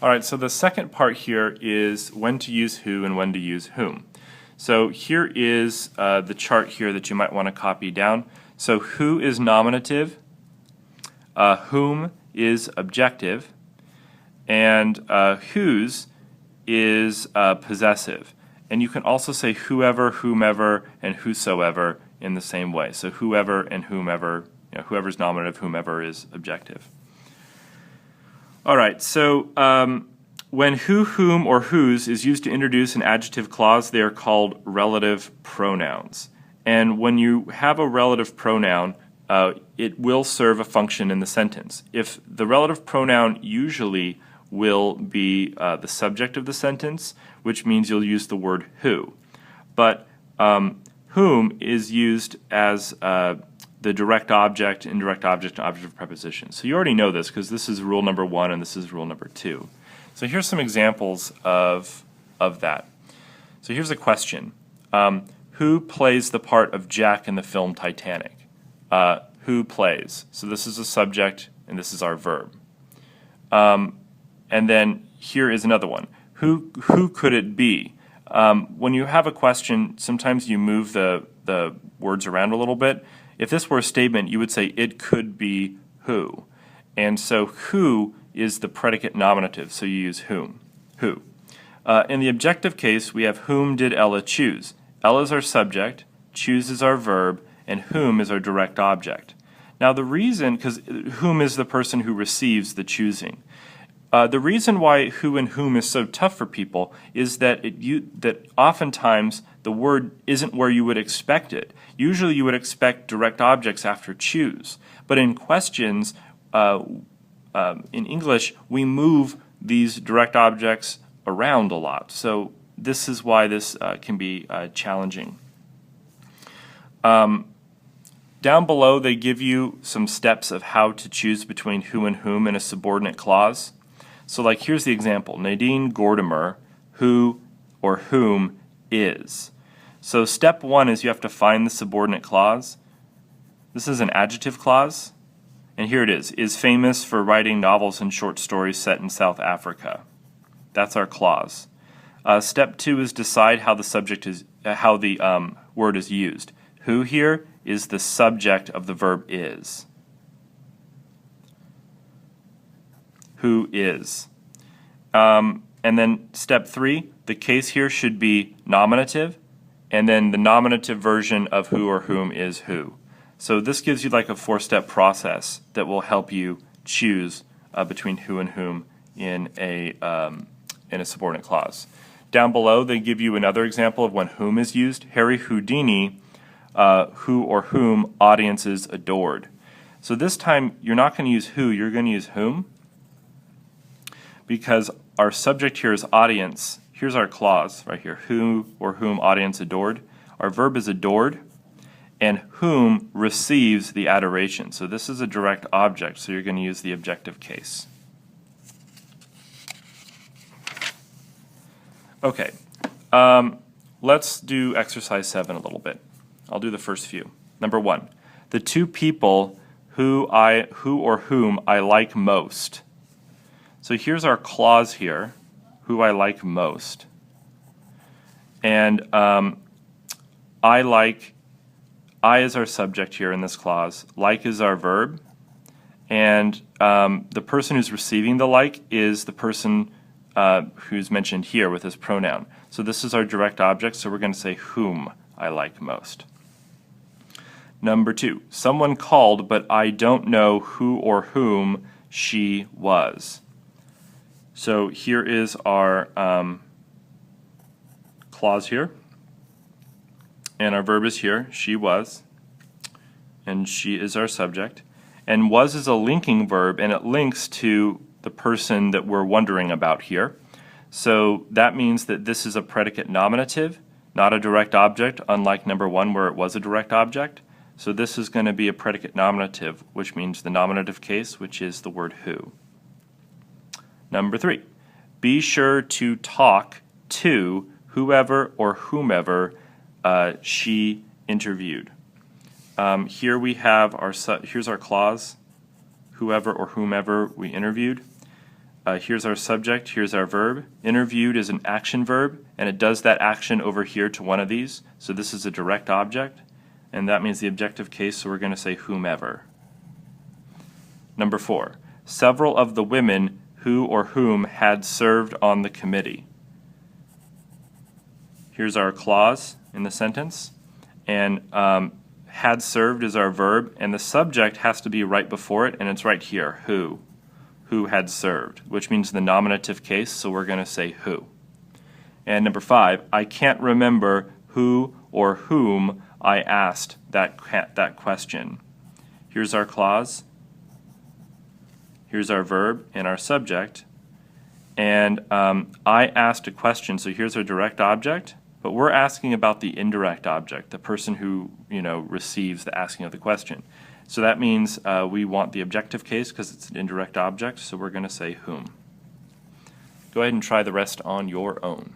All right, so the second part here is when to use who and when to use whom. So here is the chart here that you might want to copy down. So who is nominative, whom is objective, and whose is possessive. And you can also say whoever, whomever, and whosoever in the same way. So whoever and whomever, whoever's nominative, whomever is objective. All right, so when who, whom, or whose is used to introduce an adjective clause, they are called relative pronouns. And when you have a relative pronoun, it will serve a function in the sentence. If the relative pronoun usually will be the subject of the sentence, which means you'll use the word who. But whom is used as the direct object, indirect object, and object of preposition. So you already know this because this is rule number 1 and this is rule number 2. So here's some examples of that. So here's a question. Who plays the part of Jack in the film Titanic? Who plays? So this is a subject and this is our verb. And then here is another one. Who could it be? When you have a question, sometimes you move the words around a little bit. If this were a statement, you would say it could be who. And so who is the predicate nominative, so you use whom. Who. In the objective case, we have whom did Ella choose. Ella is our subject, choose is our verb, and whom is our direct object. Now the reason, because whom is the person who receives the choosing. The reason why who and whom is so tough for people is that that oftentimes the word isn't where you would expect it. Usually you would expect direct objects after choose, but in questions in English we move these direct objects around a lot. So this is why this can be challenging. Down below they give you some steps of how to choose between who and whom in a subordinate clause. So like here's the example, Nadine Gordimer, who or whom is. So step 1 is you have to find the subordinate clause. This is an adjective clause, and here it is famous for writing novels and short stories set in South Africa. That's our clause. Step 2 is decide how the subject is, how the word is used. Who here is the subject of the verb is. Who is. And then step 3, the case here should be nominative, and then the nominative version of who or whom is who. So this gives you like a 4-step process that will help you choose between who and whom in a subordinate clause. Down below they give you another example of when whom is used. Harry Houdini, who or whom audiences adored. So this time you're not going to use who, you're going to use whom, because our subject here is audience. Here's our clause right here, who or whom audience adored. Our verb is adored, and whom receives the adoration. So this is a direct object, so you're going to use the objective case. Okay, let's do exercise 7 a little bit. I'll do the first few. Number 1, the 2 people who or whom I like most. So here's our clause here, who I like most. And I is our subject here in this clause. Like is our verb. And the person who's receiving the like is the person who's mentioned here with his pronoun. So this is our direct object, so we're going to say whom I like most. Number 2, someone called, but I don't know who or whom she was. So here is our clause here, and our verb is here, she was, and she is our subject. And was is a linking verb, and it links to the person that we're wondering about here. So that means that this is a predicate nominative, not a direct object, unlike number 1 where it was a direct object. So this is going to be a predicate nominative, which means the nominative case, which is the word who. Number 3, be sure to talk to whoever or whomever she interviewed. Here we have here's our clause, whoever or whomever we interviewed. Here's our subject, here's our verb. Interviewed is an action verb, and it does that action over here to one of these. So this is a direct object, and that means the objective case, so we're going to say whomever. Number 4, several of the women who or whom had served on the committee. Here's our clause in the sentence, and had served is our verb, and the subject has to be right before it, and it's right here, who had served, which means the nominative case, so we're going to say who. And number 5, I can't remember who or whom I asked that question. Here's our clause, here's our verb and our subject, and I asked a question, so here's our direct object, but we're asking about the indirect object, the person who receives the asking of the question. So that means we want the objective case because it's an indirect object, so we're going to say whom. Go ahead and try the rest on your own.